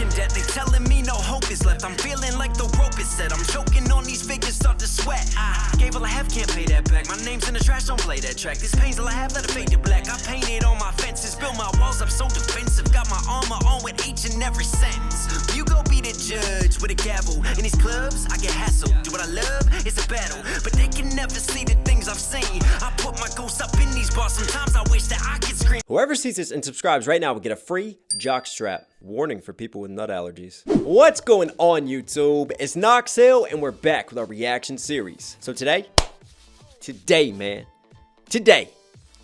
in debt. They telling me no hope is left. I'm feeling like the rope is set. I'm choking on these figures, start to sweat. I gave all I have, can't pay that back. My name's in the trash, don't play that track. This pain's all I have, let it fade to black. I painted all my fences, built my walls up so defensive. Got my armor on with each and every sentence. You go be the judge with a gavel. In these clubs, I get hassled. Do what I love, it's a battle. But they can never see the things I've seen. I put my ghost up in these bars. Sometimes I wish that I could scream. Whoever sees this and subscribes right now will get a free jock strap. Warning for people with nut allergies. What's going on, YouTube? It's Knox Hill, and we're back with our reaction series. So today, man, today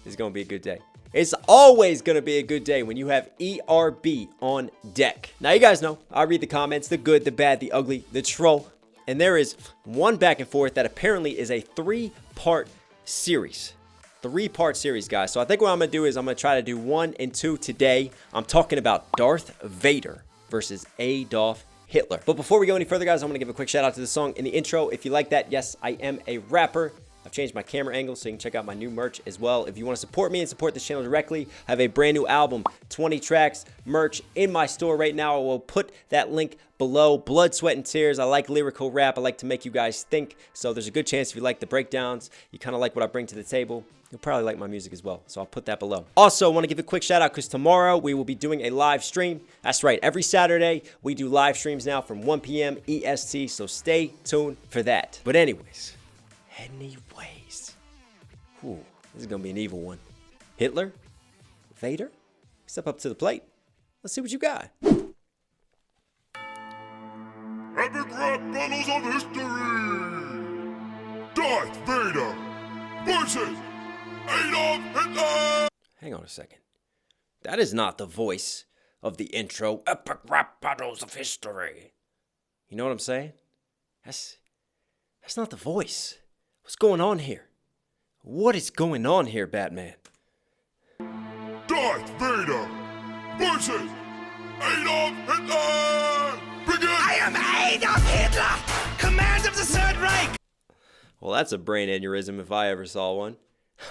is gonna be a good day. It's always gonna be a good day when you have ERB on deck. Now you guys know, I read the comments, the good, the bad, the ugly, the troll, and there is one back and forth that apparently is a three-part series. Three-part series, guys. So I think what I'm gonna do is I'm gonna try to do 1 and 2 today. I'm talking about Darth Vader versus Adolf Hitler. But before we go any further, guys, I'm gonna give a quick shout out to the song in the intro. If you like that, yes, I am a rapper. I've changed my camera angle so you can check out my new merch as well. If you want to support me and support this channel directly, I have a brand new album, 20 tracks, merch in my store right now. I will put that link below. Blood, Sweat, and Tears. I like lyrical rap. I like to make you guys think. So there's a good chance if you like the breakdowns, you kind of like what I bring to the table, you'll probably like my music as well. So I'll put that below. Also, I want to give a quick shout out because tomorrow we will be doing a live stream. That's right. Every Saturday we do live streams now from 1 p.m. EST. So stay tuned for that. But anyways. Ooh, this is gonna be an evil one. Hitler? Vader? Step up to the plate. Let's see what you got. Epic rap battles of history! Darth Vader versus Adolf Hitler! Hang on a second. That is not the voice of the intro. Epic rap battles of history. You know what I'm saying? That's not the voice. What's going on here? What is going on here, Batman? Darth Vader versus Adolf Hitler! Begin! I am Adolf Hitler, command of the Third Reich. Well, that's a brain aneurysm if I ever saw one.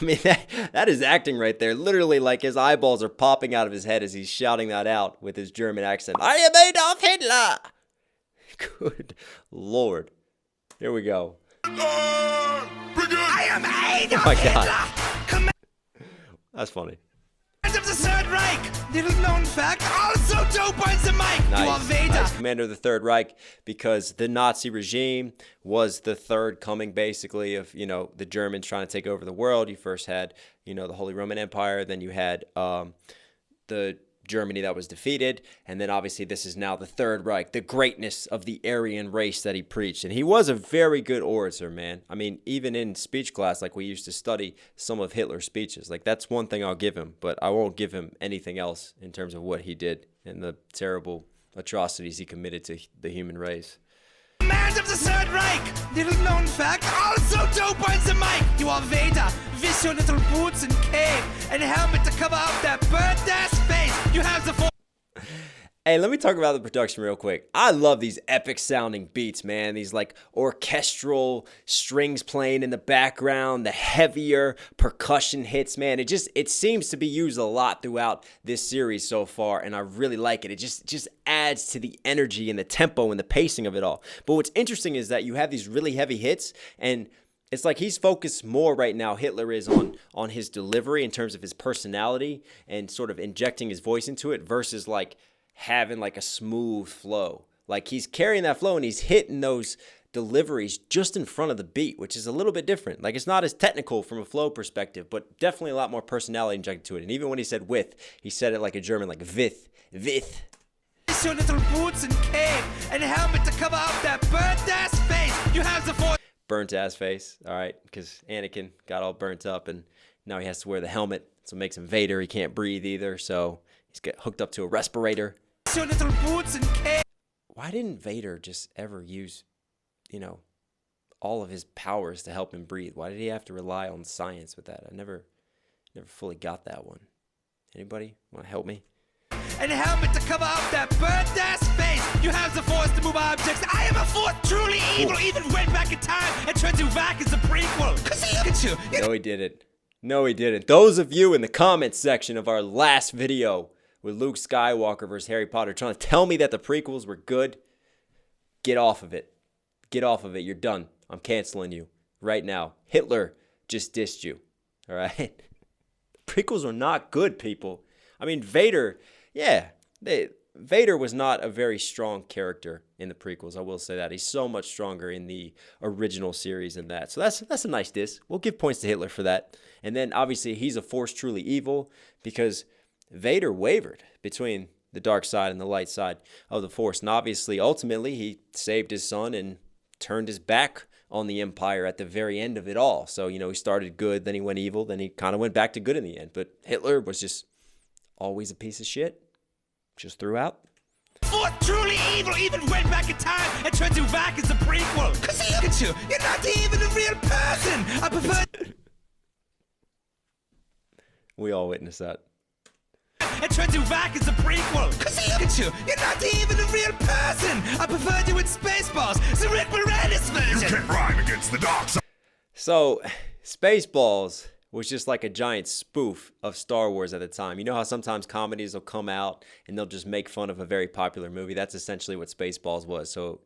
I mean, that is acting right there. Literally, like his eyeballs are popping out of his head as he's shouting that out with his German accent. I am Adolf Hitler! Good Lord. Here we go. I am Adolf Oh my God. Hitler, command That's funny. of the Third Reich. Little known fact, also dope on the mic. You are Vader. Nice. Commander of the Third Reich, because the Nazi regime was the third coming, basically, of, you know, the Germans trying to take over the world. You first had, you know, the Holy Roman Empire. Then you had the Germany that was defeated, and then obviously this is now the Third Reich, the greatness of the Aryan race that he preached. And he was a very good orator, man. I mean, even in speech class, like we used to study some of Hitler's speeches. Like, that's one thing I'll give him, but I won't give him anything else in terms of what he did and the terrible atrocities he committed to the human race. Command of the Third Reich. Little known fact, also dope on the mic. You are Vader, with your little boots and cape and helmet to cover up that burnt ass face. You have the force. Hey, let me talk about the production real quick. I love these epic sounding beats, man. These like orchestral strings playing in the background, the heavier percussion hits, man. It seems to be used a lot throughout this series so far, and I really like it. It just adds to the energy and the tempo and the pacing of it all. But what's interesting is that you have these really heavy hits, and it's like he's focused more right now, Hitler is, on his delivery in terms of his personality and sort of injecting his voice into it versus like having like a smooth flow. Like he's carrying that flow and he's hitting those deliveries just in front of the beat, which is a little bit different. Like it's not as technical from a flow perspective, but definitely a lot more personality injected to it. And even when he said with, he said it like a German, like with. Your little boots and cape and helmet to cover up that burnt ass face. You have the force. Burnt ass face, all right, because Anakin got all burnt up and now he has to wear the helmet, so it makes him Vader. He can't breathe either, so he's get hooked up to a respirator. Your little boots and cape. Why didn't Vader just ever use, you know, all of his powers to help him breathe? Why did he have to rely on science with that? I never fully got that one. Anybody want to help me? And a helmet to cover up that burnt ass face. You have the force to move objects. I am a force truly evil. Even went back in time and turned you back as a prequel. Cause look at you. No, he didn't. No, he didn't. Those of you in the comments section of our last video with Luke Skywalker versus Harry Potter, trying to tell me that the prequels were good. Get off of it. Get off of it. You're done. I'm canceling you right now. Hitler just dissed you. All right? Prequels were not good, people. I mean, Vader, yeah, Vader was not a very strong character in the prequels. I will say that. He's so much stronger in the original series than that. So that's a nice diss. We'll give points to Hitler for that. And then, obviously, he's a force truly evil because Vader wavered between the dark side and the light side of the force. And obviously, ultimately, he saved his son and turned his back on the Empire at the very end of it all. So, he started good, then he went evil, then he kind of went back to good in the end. But Hitler was just always a piece of shit, just throughout. For truly evil even went back in time and tried to back as a prequel. Cause look at you, you're not even a real person. I prefer... We all witnessed that. And tried to back as a prequel. Cause look at you, you're not even a real person. I preferred you in Spaceballs, the Rick Moranis version. You can't rhyme against the dark side. So, Spaceballs was just like a giant spoof of Star Wars at the time. You know how sometimes comedies will come out and they'll just make fun of a very popular movie? That's essentially what Spaceballs was. So,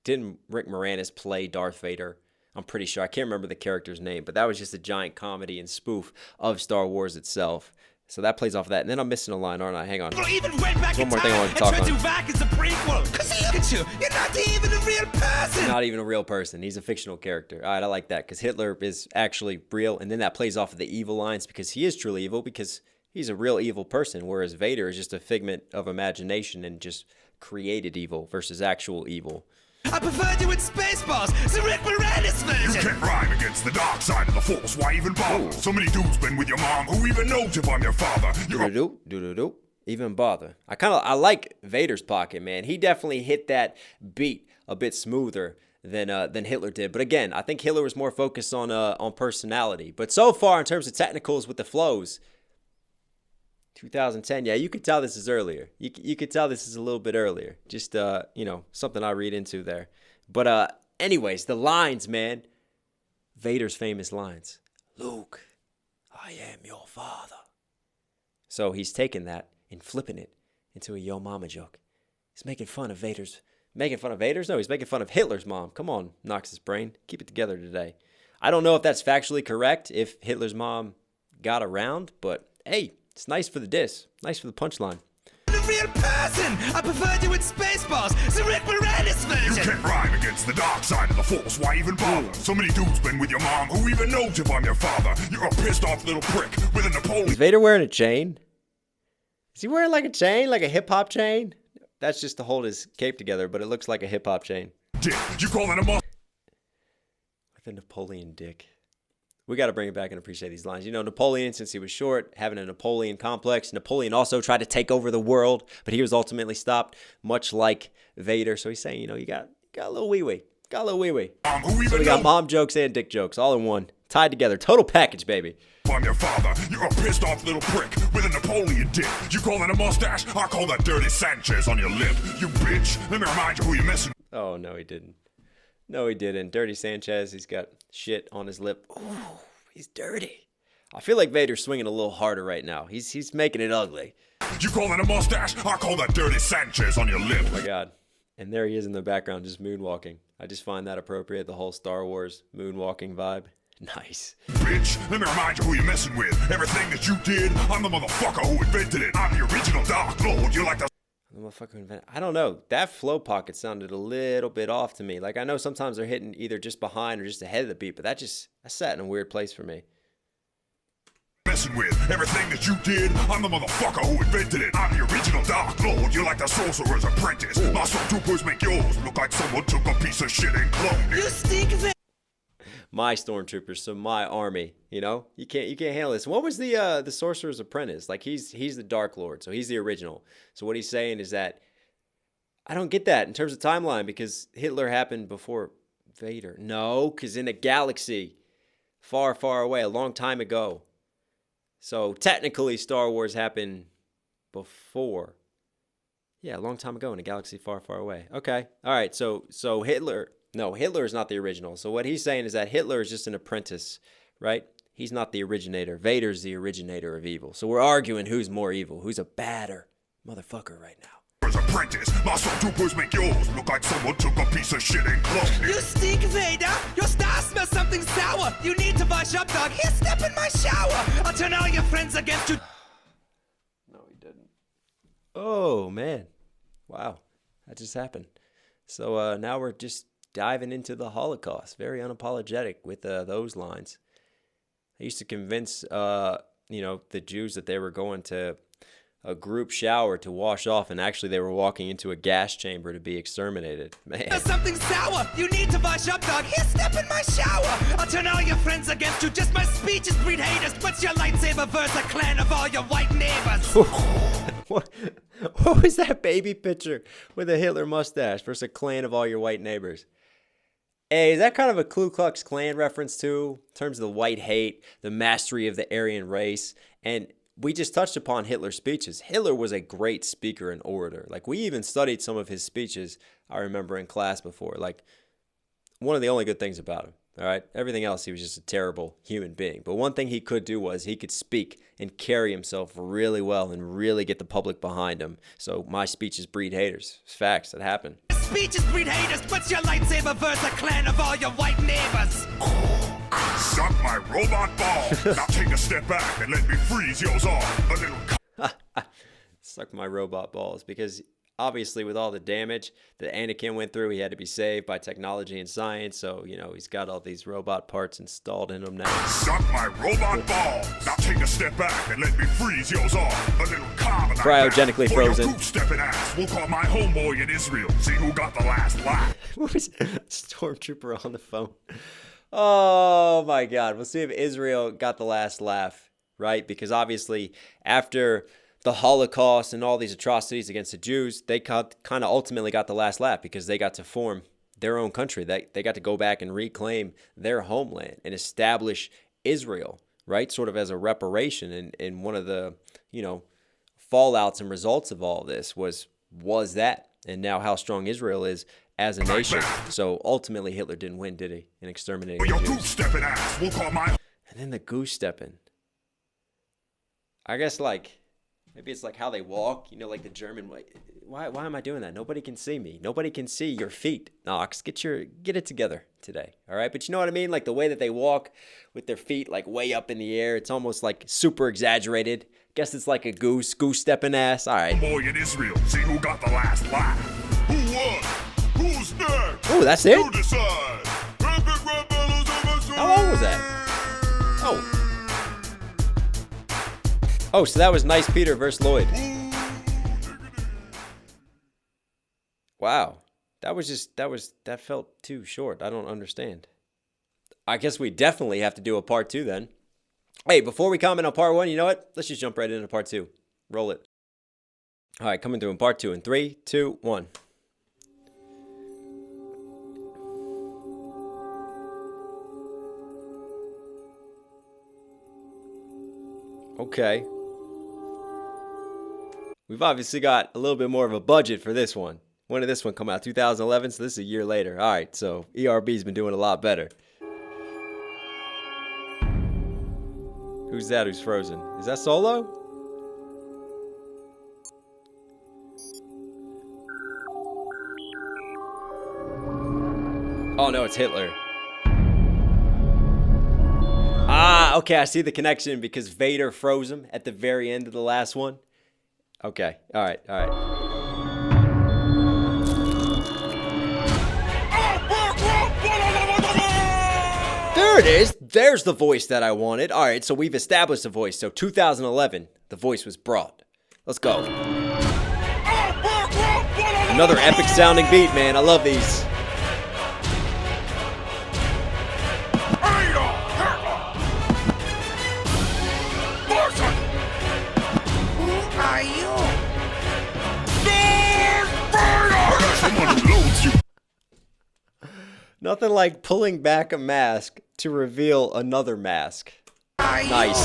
didn't Rick Moranis play Darth Vader? I'm pretty sure. I can't remember the character's name, but that was just a giant comedy and spoof of Star Wars itself. So that plays off of that. And then I'm missing a line, aren't I? Hang on. Even went back One more thing I want to talk on. Back as a prequel. Cause look at you, you're not even a real person. Not even a real person. He's a fictional character. All right, I like that because Hitler is actually real. And then that plays off of the evil lines because he is truly evil because he's a real evil person, whereas Vader is just a figment of imagination and just created evil versus actual evil. I preferred you in Spaceballs, the Rick Moranis version. You can't rhyme against the dark side of the force. Why even bother? So many dudes been with your mom. Who even knows if I'm your father? Do even bother. I like Vader's pocket, man. He definitely hit that beat a bit smoother than Hitler did. But again, I think Hitler was more focused on personality. But so far, in terms of technicals with the flows, 2010, yeah, you could tell this is earlier. You could tell this is a little bit earlier. Just, something I read into there. But anyways, the lines, man. Vader's famous lines. Luke, I am your father. So he's taking that and flipping it into a yo mama joke. He's making fun of Vader's. Making fun of Vader's? No, he's making fun of Hitler's mom. Come on, Knox's brain. Keep it together today. I don't know if that's factually correct, if Hitler's mom got around, but hey, it's nice for the diss. Nice for the punchline. A real person. I preferred you in Spaceballs, the Rick Moranis version. You can't rhyme against the dark side of the force. Why even bother? So many dudes been with your mom. Who even knows if I'm your father? You're a pissed off little prick with a Napoleon. Is Vader wearing a chain? Is he wearing like a chain, like a hip hop chain? That's just to hold his cape together, but it looks like a hip hop chain. Dick, you call that a must? With a Napoleon dick. We got to bring it back and appreciate these lines. Napoleon, since he was short, having a Napoleon complex. Napoleon also tried to take over the world, but he was ultimately stopped, much like Vader. So he's saying, you got a little wee-wee. Got a little wee-wee. So we got mom jokes and dick jokes all in one. Tied together. Total package, baby. I'm your father. You're a pissed off little prick with a Napoleon dick. You call that a mustache? I call that dirty Sanchez on your lip. You bitch. Let me remind you who you're messing with. Oh, no, he didn't. No, he didn't. Dirty Sanchez, he's got shit on his lip. Ooh, he's dirty. I feel like Vader's swinging a little harder right now. He's making it ugly. You call that a mustache? I call that dirty Sanchez on your lip. Oh, my God. And there he is in the background just moonwalking. I just find that appropriate, the whole Star Wars moonwalking vibe. Nice. Bitch, let me remind you who you're messing with. Everything that you did, I'm the motherfucker who invented it. I'm the original Dark Lord. You're like the motherfucker invented. I don't know. That flow pocket sounded a little bit off to me. Like, I know sometimes they're hitting either just behind or just ahead of the beat, but that sat in a weird place for me. Messing with everything that you did, I'm the motherfucker who invented it. I'm the original Dark Lord. You're like the sorcerer's apprentice. My stormtroopers make yours look like someone took a piece of shit and cloned it. You stink of it. My stormtroopers, so my army. You can't handle this. What was the sorcerer's apprentice? Like he's the Dark Lord, so he's the original. So what he's saying is that I don't get that in terms of timeline because Hitler happened before Vader. No, because in a galaxy far, far away, a long time ago. So technically, Star Wars happened before. Yeah, a long time ago in a galaxy far, far away. Okay, all right. So Hitler. No, Hitler is not the original. So what he's saying is that Hitler is just an apprentice, right? He's not the originator. Vader's the originator of evil. So we're arguing who's more evil, who's a badder motherfucker right now. Apprentice, my stormtroopers make yours look like someone took a piece of shit and cloned it. You stink, Vader! Your star smells something sour! You need to wash up, dog! Here, step in my shower! I'll turn all your friends against you! No, he didn't. Oh, man. Wow. That just happened. So now we're just diving into the Holocaust. Very unapologetic with those lines. I used to convince, the Jews that they were going to a group shower to wash off, and actually they were walking into a gas chamber to be exterminated. Man. Something sour! You need to wash up, dog! Here, step in my shower! I'll turn all your friends against you! Just my speeches breed haters! What's your lightsaber verse? A clan of all your white neighbors! What was that baby picture with a Hitler mustache versus a clan of all your white neighbors? Hey, is that kind of a Ku Klux Klan reference too, in terms of the white hate, the mastery of the Aryan race? And we just touched upon Hitler's speeches. Hitler was a great speaker and orator. Like, we even studied some of his speeches, I remember, in class before. Like, one of the only good things about him, all right? Everything else, he was just a terrible human being. But one thing he could do was he could speak and carry himself really well and really get the public behind him. So my speeches breed haters. It's facts. That happened. Speeches breed haters! What's your lightsaber verse? A clan of all your white neighbors! Suck my robot ball. Now take a step back and let me freeze yours off. A little Suck my robot balls, because obviously with all the damage that Anakin went through, he had to be saved by technology and science. So, he's got all these robot parts installed in him now. Suck my robot ball. Now take a step back and let me freeze yours off. A little carbonite. Cryogenically frozen. Your stepping ass. We'll call my homeboy in Israel. See who got the last laugh. What was Stormtrooper on the phone? Oh my God. We'll see if Israel got the last laugh, right? Because obviously after the Holocaust and all these atrocities against the Jews, they kind of ultimately got the last laugh because they got to form their own country. They got to go back and reclaim their homeland and establish Israel, right? Sort of as a reparation. And one of the, fallouts and results of all this was that. And now how strong Israel is as a nation. So ultimately Hitler didn't win, did he? In exterminating the Jews. Goose stepping ass. We'll call my... And then the goose stepping. I guess maybe it's like how they walk, like the German way. Why am I doing that? Nobody can see me. Nobody can see your feet. Knox, get it together today. All right. But you know what I mean? Like the way that they walk with their feet like way up in the air. It's almost like super exaggerated. Guess it's like a goose stepping ass. All right. Boy in Israel, see who got the last laugh. Who won? Who's next? Oh, that's it? You decide. How long was that? Oh, so that was Nice Peter versus Lloyd. Wow. That felt too short. I don't understand. I guess we definitely have to do a part 2 then. Hey, before we comment on part 1, you know what? Let's just jump right into part 2. Roll it. All right, coming through in part 2 in 3, 2, 1. Okay. We've obviously got a little bit more of a budget for this one. When did this one come out? 2011, so this is a year later. All right, so ERB's been doing a lot better. Who's that who's frozen? Is that Solo? Oh no, it's Hitler. Ah, okay, I see the connection because Vader froze him at the very end of the last one. Okay, all right. There it is. There's the voice that I wanted. All right, so we've established a voice. So 2011, the voice was brought. Let's go. Another epic sounding beat, man. I love these. Nothing like pulling back a mask to reveal another mask. Nice.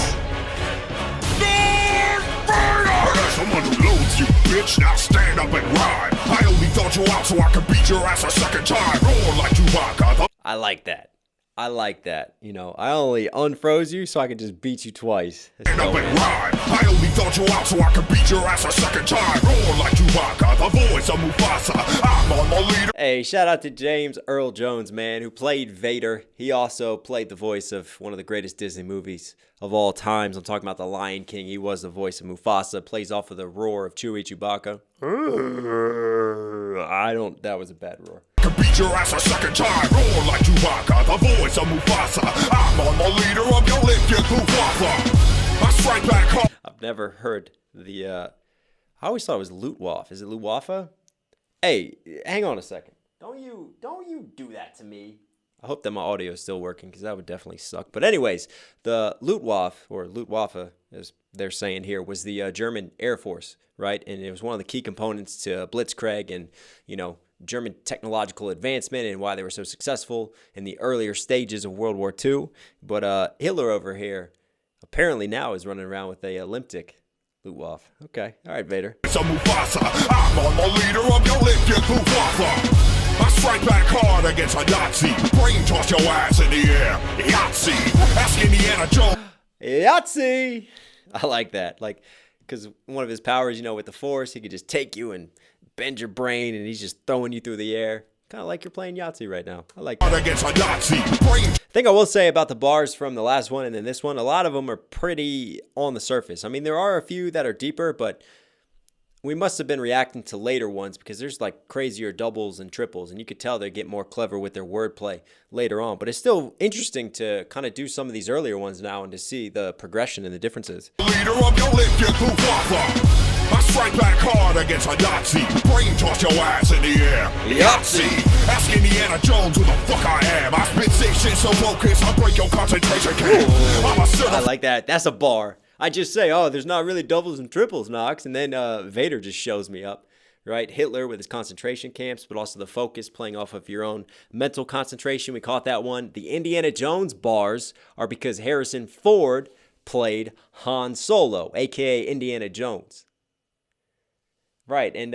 Someone who loads you, bitch. Now stand up and ride. I only thought you out so I could beat your ass a second time. Roar like Chewbacca. I like that. I like that. You know, I only unfroze you so I could just beat you twice. That's And up dope, and man. rhyme. I only thought you out so I could beat your ass a second time. Roar like Chewbacca, the voice of Mufasa. I'm on my leader. Hey, shout out to James Earl Jones, man, who played Vader. He also played the voice of one of the greatest Disney movies of all times. I'm talking about The Lion King. He was the voice of Mufasa, plays off of the roar of Chewbacca. That was a bad roar. Could beat your ass a second time. Roar like Chewbacca, the voice of Mufasa. I'm on my leader of your lift, you Luftwaffe. I strike back hard. I've never heard the, I always thought it was Luftwaffe. Is it Luftwaffe? Hey, hang on a second. Don't you do that to me. I hope that my audio is still working because that would definitely suck. But anyways, the Luftwaffe, or Luftwaffe as they're saying here, was the German Air Force, right? And it was one of the key components to Blitzkrieg and, you know, German technological advancement and why they were so successful in the earlier stages of World War II. But Hitler over here apparently now is running around with a Olympic Luftwaffe. Okay, all right, Vader. So Mufasa, I'm on my leader of your lift, you Luftwaffe. I strike back hard against a Nazi. Brain toss your ass in the air. Yahtzee. Ask Indiana Jones. Yahtzee! I like that. Like, because one of his powers, you know, with the Force, he could just take you and bend your brain, and he's just throwing you through the air. Kind of like you're playing Yahtzee right now. I like that. Against a Nazi. Brain. Thing I will say about the bars from the last one and then this one, a lot of them are pretty on the surface. I mean, there are a few that are deeper, but we must have been reacting to later ones because there's like crazier doubles and triples, and you could tell they get more clever with their wordplay later on. But it's still interesting to kind of do some of these earlier ones now and to see the progression and the differences. Leader of your lift, you Luftwaffe. I strike back hard against a Nazi. Brain toss your ass in the air. Yahtzee. Ask Indiana Jones who the fuck I am. I spit 6 shit so focused I break your concentration camp. I'm a I like that. That's a bar. I just say, oh, there's not really doubles and triples, Knox, and then Vader just shows me up, right? Hitler with his concentration camps, but also the focus playing off of your own mental concentration. We caught that one. The Indiana Jones bars are because Harrison Ford played Han Solo, a.k.a. Indiana Jones. Right, and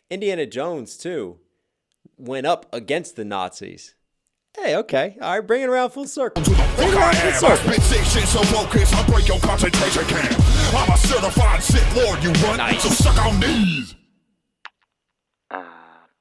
Indiana Jones, too, went up against the Nazis. Hey, okay. All right, bring it around full circle. Bring it around full circle. I spit 6 shit so focused I break your concentration camp. I'm a certified Sith Lord, you run. Nice. So suck on these.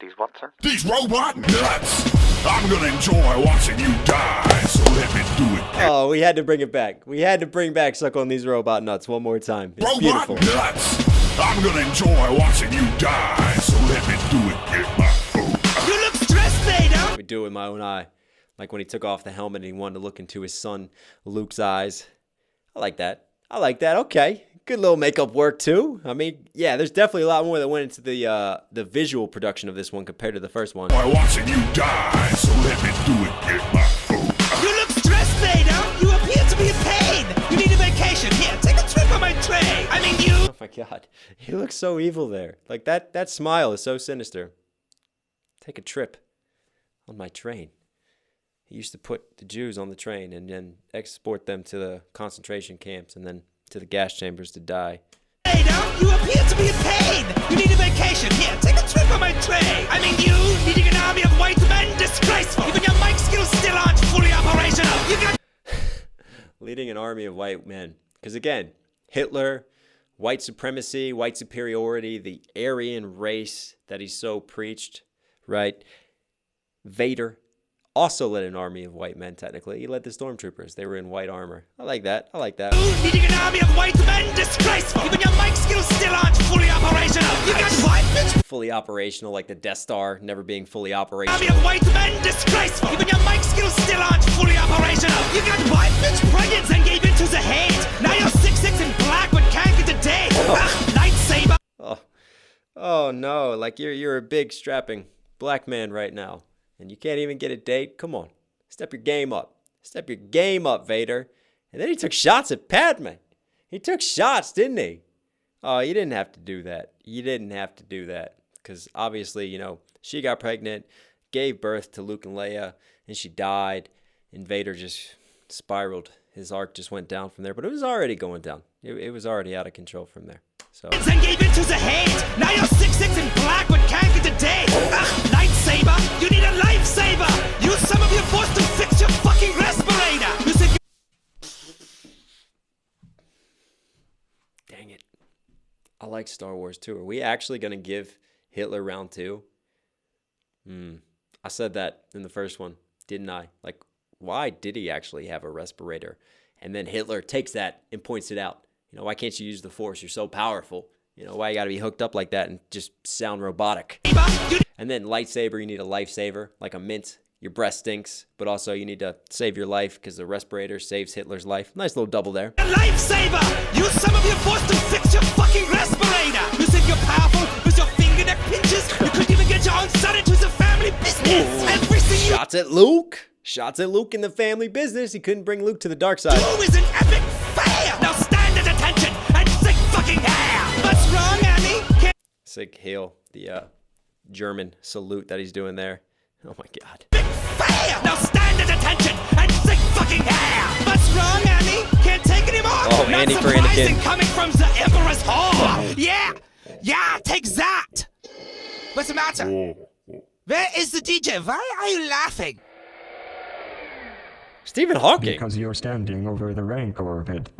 These what, sir? These robot nuts. I'm gonna enjoy watching you die, so let me do it. Oh, we had to bring it back. We had to bring back Suck on These Robot Nuts one more time. It's Robot beautiful. nuts. I'm gonna enjoy watching you die, so let me do it. Get my food. You look stressed, Vader! We do it with my own eye. Like when he took off the helmet and he wanted to look into his son Luke's eyes. I like that. I like that. Okay. Good little makeup work too. I mean, yeah, there's definitely a lot more that went into the visual production of this one compared to the first one. By watching you die, so let me do it. Get my food. You look stressed, Vader! You appear to be in pain! You need a vacation. Here, take a trip on my tray! I mean, you... Oh my God. He looks so evil there. Like that smile is so sinister. Take a trip on my train. He used to put the Jews on the train and then export them to the concentration camps and then to the gas chambers to die. Vader, you appear to be in pain! You need a vacation. Here, take a trip on my tray! I mean, you leading an army of white men, disgraceful! Even your mic skills still aren't fully operational! You got... Leading an army of white men. Because again, Hitler, white supremacy, white superiority, the Aryan race that he so preached, right? Vader also led an army of white men, technically. He led the stormtroopers. They were in white armor. I like that. I like that. Leading an army of white men, disgraceful! Even your mic skills still aren't fully operational! You got what, bitch? Fully operational, like the Death Star never being fully operational. Army of white men, disgraceful! Even your mic skills still aren't fully operational! You got what, bitch? Pregnant and gave into the hate! Now you're 6'6" and black but can't get the date! Lightsaber! Oh no, like you're a big strapping black man right now. And you can't even get a date? Come on. Step your game up. Step your game up, Vader. And then he took shots at Padme. He took shots, didn't he? Oh, you didn't have to do that. You didn't have to do that. Because obviously, you know, she got pregnant, gave birth to Luke and Leia, and she died. And Vader just spiraled. His arc just went down from there. But it was already going down. It was already out of control from there. So. And gave into the hate! Now you're 6'6" and black but can't get the date! Lightsaber! You need a lifesaver! Use some of your force to fix your fucking like Star Wars 2. Are we actually going to give Hitler round 2? I said that in the first one, didn't I? Like, why did he actually have a respirator? And then Hitler takes that and points it out. You know, why can't you use the Force? You're so powerful. You know, why you got to be hooked up like that and just sound robotic? And then lightsaber, you need a lifesaver, like a mint. Your breath stinks, but also you need to save your life because the respirator saves Hitler's life. Nice little double there. A lifesaver! Use some of your force to fix your fucking respirator! You think you're powerful with your fingerneck pinches? You couldn't even get your own son into the family business! Everything you Shots at Luke. Shots at Luke in the family business. He couldn't bring Luke to the dark side. do is an epic fail! Now stand at attention and sing fucking hair! What's wrong, Annie? Sig Heil, the German salute that he's doing there. Oh my God. Fail! Now stand at attention and sing fucking hair! What's wrong, Annie? Can't take it anymore? Oh, Not Annie for surprising Anakin. coming from the Emperor's hall! Yeah, take that! What's the matter? Where is the DJ? Why are you laughing? Stephen Hawking. Because you're standing over the rank orbit.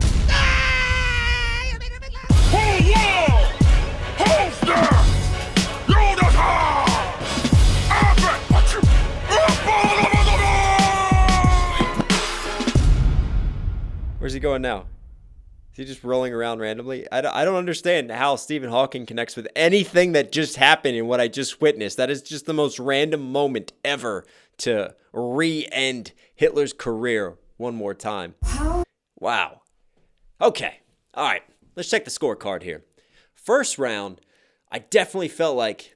Hold wall! Holster! Yoda's Where's he going now? Is he just rolling around randomly? I don't understand how Stephen Hawking connects with anything that just happened and what I just witnessed. That is just the most random moment ever to re-end Hitler's career one more time. Wow. Okay. All right. Let's check the scorecard here. First round, I definitely felt like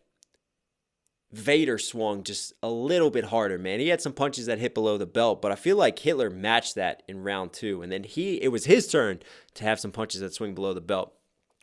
Vader swung just a little bit harder, man. He had some punches that hit below the belt, but I feel like Hitler matched that in round 2. And then it was his turn to have some punches that swing below the belt.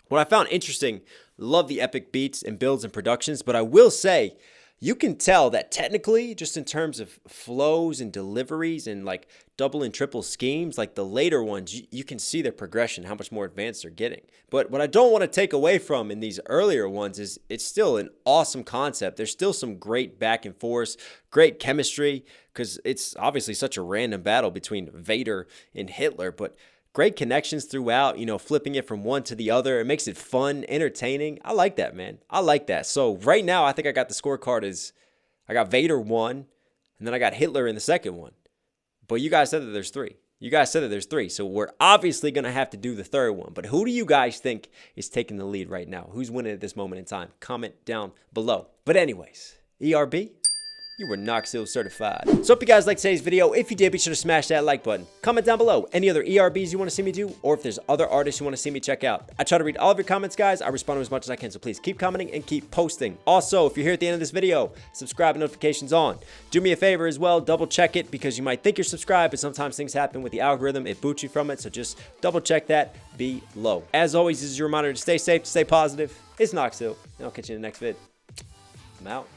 What I found interesting, love the epic beats and builds and productions, but I will say, you can tell that technically, just in terms of flows and deliveries and like double and triple schemes, like the later ones, you can see the progression, how much more advanced they're getting. But what I don't want to take away from in these earlier ones is it's still an awesome concept. There's still some great back and forth, great chemistry, because it's obviously such a random battle between Vader and Hitler, but great connections throughout, you know, flipping it from one to the other. It makes it fun, entertaining. I like that, man. I like that. So right now, I think I got the scorecard as I got Vader 1, and then I got Hitler in the second one. But you guys said that there's 3. You guys said that there's 3. So we're obviously going to have to do the third one. But who do you guys think is taking the lead right now? Who's winning at this moment in time? Comment down below. But anyways, ERB, you were Knox Hill certified. So hope you guys liked today's video. If you did, be sure to smash that like button. Comment down below any other ERBs you want to see me do, or if there's other artists you want to see me check out. I try to read all of your comments, guys. I respond to as much as I can, so please keep commenting and keep posting. Also, if you're here at the end of this video, subscribe and notifications on. Do me a favor as well, double check it, because you might think you're subscribed, but sometimes things happen with the algorithm. It boots you from it, so just double check that below. As always, this is your reminder to stay safe, to stay positive. It's Knox Hill, and I'll catch you in the next vid. I'm out.